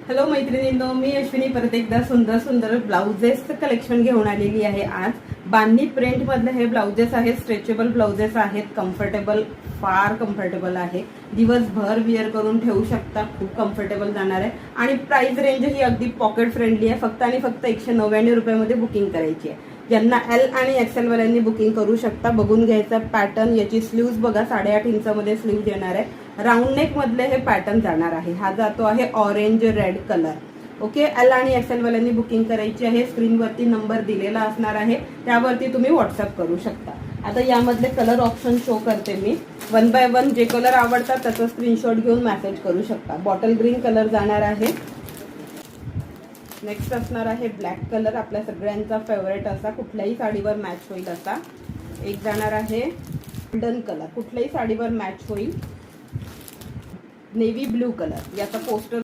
Hello मैत्रिणींनो, मी अश्विनी परत एकदा सुंदर सुंदर ब्लाउजेसचं कलेक्शन घेऊन आलेली आहे. आज बांधणी प्रिंट मधले हे ब्लाउजेस आहेत. स्ट्रेचेबल ब्लाउजेस आहेत. कम्फर्टेबल, फार कम्फर्टेबल आहे. दिवसभर विअर करून ठेवू शकता. खूप कम्फर्टेबल जाणार आहे आणि प्राइस रेंज ही अगदी पॉकेट फ्रेंडली आहे. फक्त आणि फक्त 199 रुपयामध्ये बुकिंग करायची आहे. ज्यांना एल आणि एक्सेल वाल्यांनी बुकिंग करू शकता. बघून घ्यायचा पॅटर्न. याची स्लीव्ज बघा, 8.5 इंचामध्ये स्लीव्ज येणार आहे. राऊंड नेक मधले हे पॅटर्न जाणार आहे. हा जातो आहे orange red colour. Okay, L आणि एक्सेल वाल्यांनी बुकिंग करायची आहे. स्क्रीनवरती नंबर दिलेला असणार आहे, त्यावरती तुम्ही व्हॉट्सअप करू शकता. आता यामधले कलर ऑप्शन शो करते मी. 1 बाय 1 जे कलर आवडतात त्याचा स्क्रीनशॉट घेऊन मेसेज करू शकता. बॉटल ग्रीन कलर जाणार आहे. नेक्स्ट असणार आहे ब्लॅक कलर, आपल्या सगळ्यांचा फेवरेट असा, कुठल्याही साडीवर मॅच होईल असा. एक जाणार आहे गोल्डन कलर, कुठल्याही साडीवर मॅच होईल. नेव्ही ब्लू कलर, याचा पोस्टर